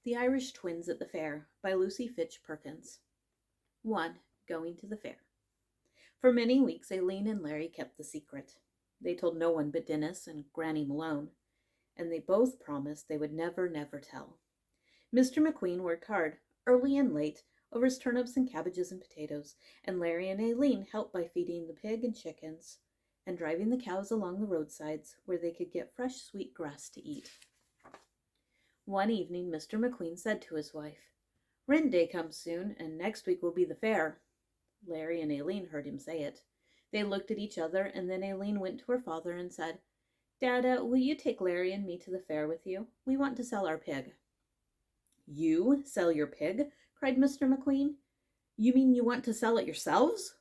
The Irish Twins at the Fair by Lucy Fitch Perkins. 1. Going to the Fair. For many weeks, Aileen and Larry kept the secret. They told no one but Dennis and Granny Malone, and they both promised they would never, never tell. Mr. McQueen worked hard, early and late, over his turnips and cabbages and potatoes, and Larry and Aileen helped by feeding the pig and chickens and driving the cows along the roadsides where they could get fresh, sweet grass to eat. One evening, Mr. McQueen said to his wife, "Rent day comes soon, and next week will be the fair." Larry and Aileen heard him say it. They looked at each other, and then Aileen went to her father and said, "Dada, will you take Larry and me to the fair with you? We want to sell our pig." "You sell your pig?" cried Mr. McQueen. "You mean you want to sell it yourselves?"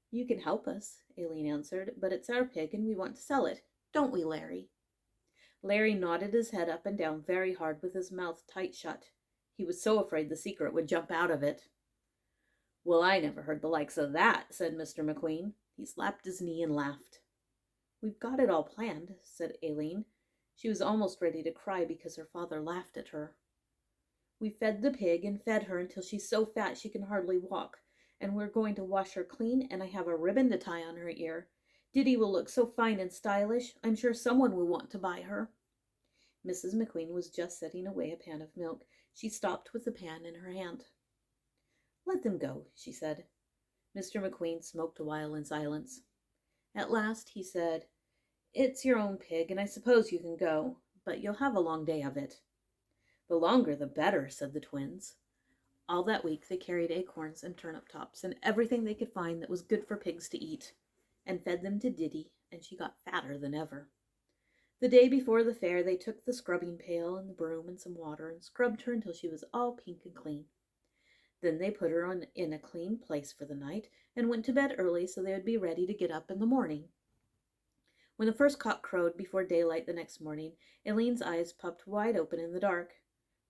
"You can help us," Aileen answered, "but it's our pig and we want to sell it. Don't we, Larry?" Larry nodded his head up and down very hard with his mouth tight shut. He was so afraid the secret would jump out of it. "Well, I never heard the likes of that," said Mr. McQueen. He slapped his knee and laughed. "We've got it all planned," said Aileen. She was almost ready to cry because her father laughed at her. "We fed the pig and fed her until she's so fat she can hardly walk, and we're going to wash her clean, and I have a ribbon to tie on her ear. Diddy will look so fine and stylish. I'm sure someone will want to buy her." Mrs. McQueen was just setting away a pan of milk. She stopped with the pan in her hand. "Let them go," she said. Mr. McQueen smoked a while in silence. At last he said, "It's your own pig, and I suppose you can go, but you'll have a long day of it." "The longer the better," said the twins. All that week they carried acorns and turnip tops and everything they could find that was good for pigs to eat, and fed them to Diddy, and she got fatter than ever. The day before the fair they took the scrubbing pail and the broom and some water and scrubbed her until she was all pink and clean. Then they put her in a clean place for the night and went to bed early so they would be ready to get up in the morning. When the first cock crowed before daylight the next morning, Aileen's eyes popped wide open in the dark.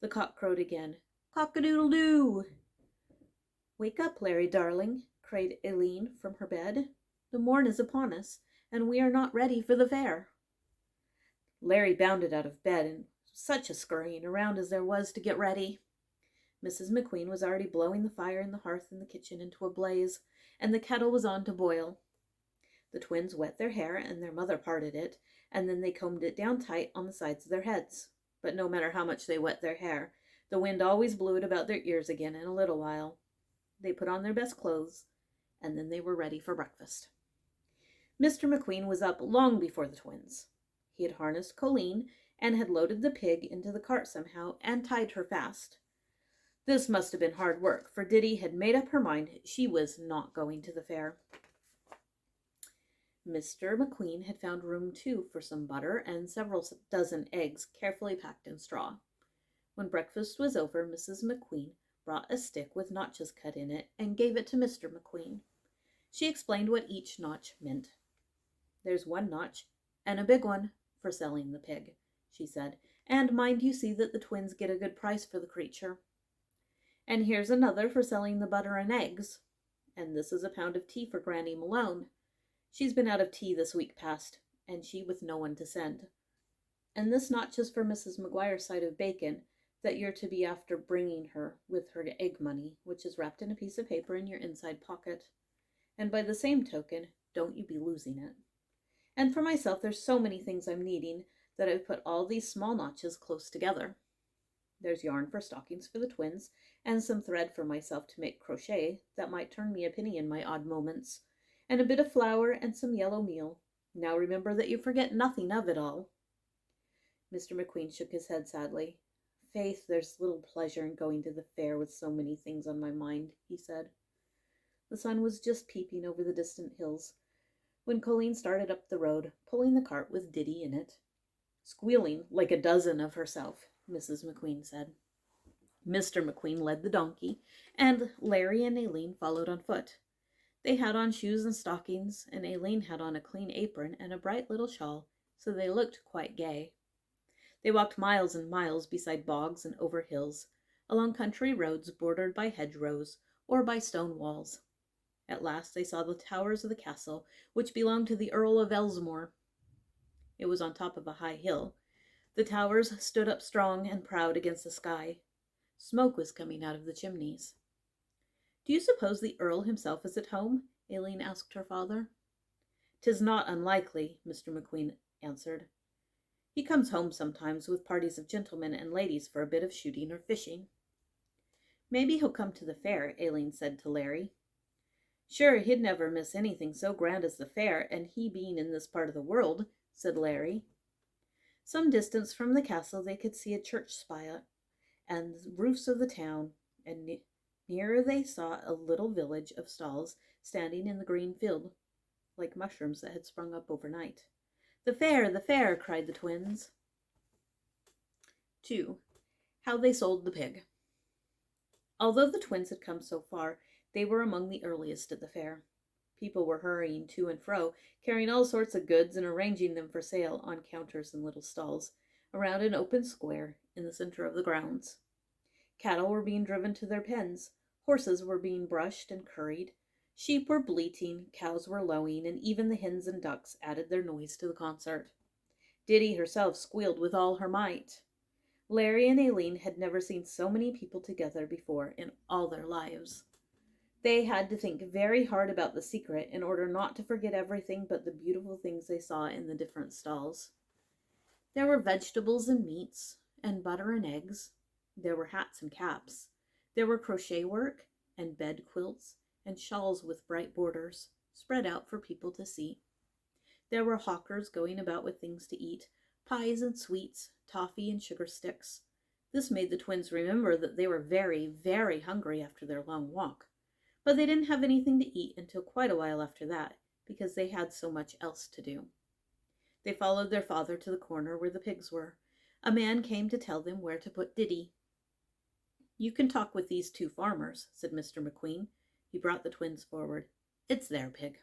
The cock crowed again. "Cock-a-doodle-doo!" "Wake up, Larry, darling," cried Aileen from her bed. "The morn is upon us, and we are not ready for the fair." Larry bounded out of bed, and such a scurrying around as there was to get ready. Mrs. McQueen was already blowing the fire in the hearth in the kitchen into a blaze, and the kettle was on to boil. The twins wet their hair, and their mother parted it, and then they combed it down tight on the sides of their heads. But no matter how much they wet their hair, the wind always blew it about their ears again in a little while. They put on their best clothes, and then they were ready for breakfast. Mr. McQueen was up long before the twins. He had harnessed Colleen and had loaded the pig into the cart somehow and tied her fast. This must have been hard work, for Diddy had made up her mind she was not going to the fair. Mr. McQueen had found room, too, for some butter and several dozen eggs carefully packed in straw. When breakfast was over, Mrs. McQueen brought a stick with notches cut in it and gave it to Mr. McQueen. She explained what each notch meant. "There's one notch, and a big one, for selling the pig," she said, "and mind you see that the twins get a good price for the creature. And here's another for selling the butter and eggs. And this is a pound of tea for Granny Malone. She's been out of tea this week past, and she with no one to send. And this notch is for Mrs. McGuire's side of bacon that you're to be after bringing her with her egg money, which is wrapped in a piece of paper in your inside pocket. And by the same token, don't you be losing it. And for myself, there's so many things I'm needing that I've put all these small notches close together. There's yarn for stockings for the twins, and some thread for myself to make crochet that might turn me a penny in my odd moments, and a bit of flour and some yellow meal. Now remember that you forget nothing of it all." Mr. McQueen shook his head sadly. "Faith, there's little pleasure in going to the fair with so many things on my mind," he said. The sun was just peeping over the distant hills when Colleen started up the road, pulling the cart with Diddy in it. "Squealing like a dozen of herself," Mrs. McQueen said. Mr. McQueen led the donkey, and Larry and Aileen followed on foot. They had on shoes and stockings, and Aileen had on a clean apron and a bright little shawl, so they looked quite gay. They walked miles and miles beside bogs and over hills, along country roads bordered by hedgerows or by stone walls. At last they saw the towers of the castle, which belonged to the Earl of Ellesmere. It was on top of a high hill, The towers stood up strong and proud against the sky. Smoke was coming out of the chimneys. "Do you suppose the Earl himself is at home?" Aline asked her father. "'Tis not unlikely," Mr. McQueen answered. "He comes home sometimes with parties of gentlemen and ladies for a bit of shooting or fishing." "Maybe he'll come to the fair," Aline said to Larry. "Sure, he'd never miss anything so grand as the fair, and he being in this part of the world," said Larry. Some distance from the castle they could see a church spire and the roofs of the town, and nearer they saw a little village of stalls standing in the green field, like mushrooms that had sprung up overnight. The fair!" cried the twins. 2. How they sold the pig. Although the twins had come so far, they were among the earliest at the fair. People were hurrying to and fro, carrying all sorts of goods and arranging them for sale on counters and little stalls, around an open square in the center of the grounds. Cattle were being driven to their pens, horses were being brushed and curried, sheep were bleating, cows were lowing, and even the hens and ducks added their noise to the concert. Diddy herself squealed with all her might. Larry and Aline had never seen so many people together before in all their lives. They had to think very hard about the secret in order not to forget everything but the beautiful things they saw in the different stalls. There were vegetables and meats, and butter and eggs. There were hats and caps. There were crochet work, and bed quilts, and shawls with bright borders, spread out for people to see. There were hawkers going about with things to eat, pies and sweets, toffee and sugar sticks. This made the twins remember that they were very, very hungry after their long walk. But they didn't have anything to eat until quite a while after that, because they had so much else to do. They followed their father to the corner where the pigs were. A man came to tell them where to put Diddy. "You can talk with these 2 farmers," said Mr. McQueen. He brought the twins forward. "It's their pig."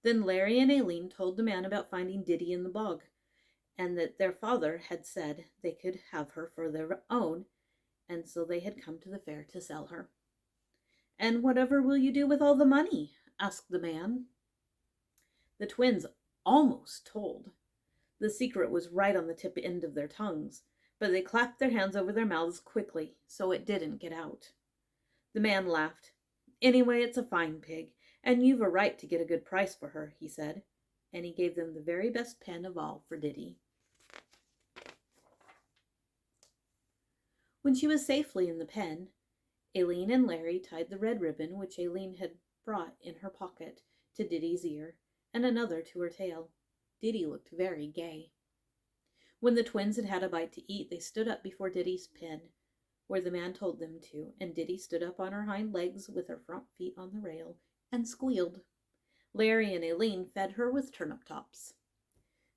Then Larry and Aline told the man about finding Diddy in the bog, and that their father had said they could have her for their own, and so they had come to the fair to sell her. "And whatever will you do with all the money?" asked the man. The twins almost told. The secret was right on the tip end of their tongues, but they clapped their hands over their mouths quickly so it didn't get out. The man laughed. "Anyway, it's a fine pig, and you've a right to get a good price for her," he said, and he gave them the very best pen of all for Diddy. When she was safely in the pen, Aline and Larry tied the red ribbon which Aline had brought in her pocket to Diddy's ear, and another to her tail. Diddy looked very gay. When the twins had had a bite to eat, they stood up before Diddy's pen, where the man told them to, and Diddy stood up on her hind legs with her front feet on the rail and squealed. Larry and Aline fed her with turnip tops.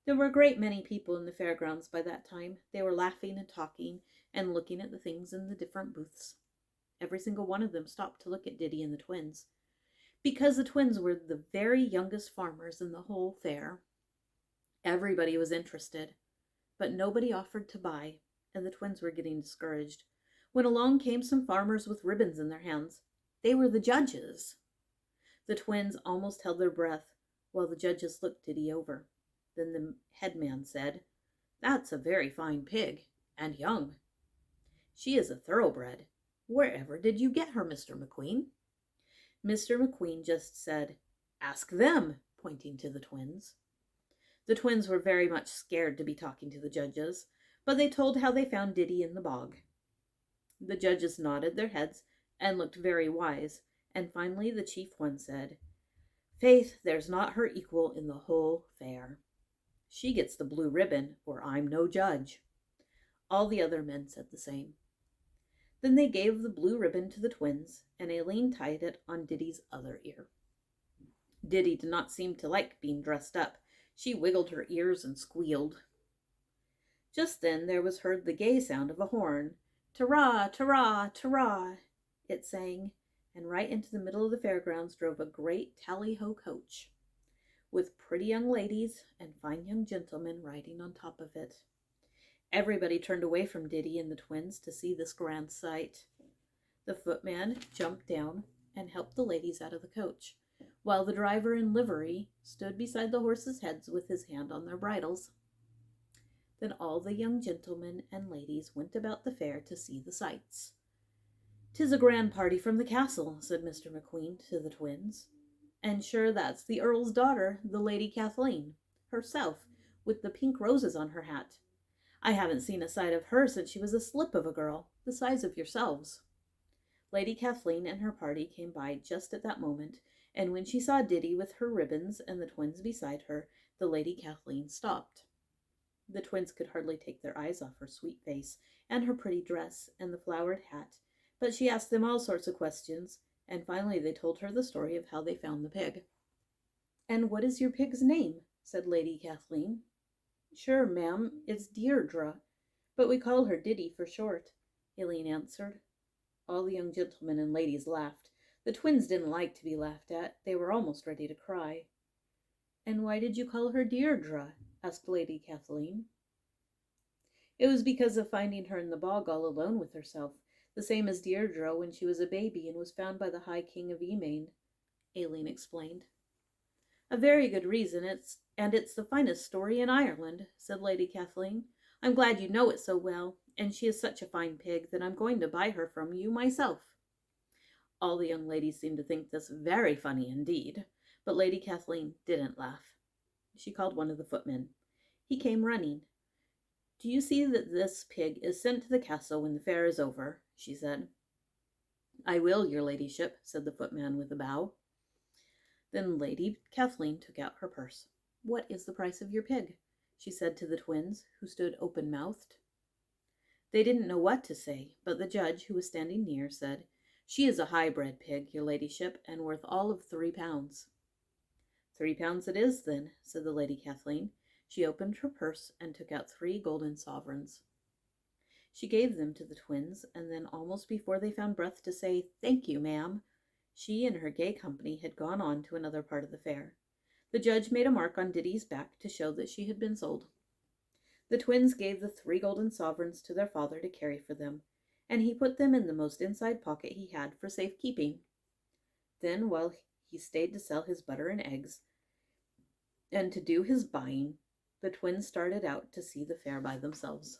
There were a great many people in the fairgrounds by that time. They were laughing and talking and looking at the things in the different booths. Every single one of them stopped to look at Diddy and the twins, because the twins were the very youngest farmers in the whole fair. Everybody was interested, but nobody offered to buy, and the twins were getting discouraged, when along came some farmers with ribbons in their hands. They were the judges. The twins almost held their breath while the judges looked Diddy over. Then the headman said, "That's a very fine pig, and young. She is a thoroughbred. Wherever did you get her, Mr. McQueen?" Mr. McQueen just said, "Ask them," pointing to the twins. The twins were very much scared to be talking to the judges, but they told how they found Diddy in the bog. The judges nodded their heads and looked very wise, and finally the chief one said, "Faith, there's not her equal in the whole fair. She gets the blue ribbon, or I'm no judge." All the other men said the same. Then they gave the blue ribbon to the twins, and Aline tied it on Diddy's other ear. Diddy did not seem to like being dressed up. She wiggled her ears and squealed. Just then there was heard the gay sound of a horn. "Ta-ra, ta-ra, ta-ra," it sang, and right into the middle of the fairgrounds drove a great tally-ho coach, with pretty young ladies and fine young gentlemen riding on top of it. Everybody turned away from Diddy and the twins to see this grand sight. The footman jumped down and helped the ladies out of the coach, while the driver in livery stood beside the horses' heads with his hand on their bridles. Then all the young gentlemen and ladies went about the fair to see the sights. "'Tis a grand party from the castle," said Mr. McQueen to the twins. "And sure that's the Earl's daughter, the Lady Kathleen, herself, with the pink roses on her hat. I haven't seen a sight of her since she was a slip of a girl, the size of yourselves." Lady Kathleen and her party came by just at that moment, and when she saw Diddy with her ribbons and the twins beside her, the Lady Kathleen stopped. The twins could hardly take their eyes off her sweet face and her pretty dress and the flowered hat, but she asked them all sorts of questions, and finally they told her the story of how they found the pig. "And what is your pig's name?" said Lady Kathleen. "Sure, ma'am, it's Deirdre, but we call her Diddy for short," Aileen answered. All the young gentlemen and ladies laughed. The twins didn't like to be laughed at. They were almost ready to cry. "And why did you call her Deirdre?" asked Lady Kathleen. "It was because of finding her in the bog all alone with herself, the same as Deirdre when she was a baby and was found by the High King of Emain," Aileen explained. "A very good reason, it's the finest story in Ireland," said Lady Kathleen. "I'm glad you know it so well, and she is such a fine pig that I'm going to buy her from you myself." All the young ladies seemed to think this very funny indeed, but Lady Kathleen didn't laugh. She called one of the footmen. He came running. "Do you see that this pig is sent to the castle when the fair is over?" she said. "I will, your ladyship," said the footman with a bow. Then Lady Kathleen took out her purse. "What is the price of your pig?" she said to the twins, who stood open-mouthed. They didn't know what to say, but the judge, who was standing near, said, "She is a high-bred pig, your ladyship, and worth all of £3. £3 it is, then," said the Lady Kathleen. She opened her purse and took out 3 golden sovereigns. She gave them to the twins, and then almost before they found breath to say, "Thank you, ma'am," she and her gay company had gone on to another part of the fair. The judge made a mark on Diddy's back to show that she had been sold. The twins gave the 3 golden sovereigns to their father to carry for them, and he put them in the most inside pocket he had for safekeeping. Then, while he stayed to sell his butter and eggs and to do his buying, the twins started out to see the fair by themselves.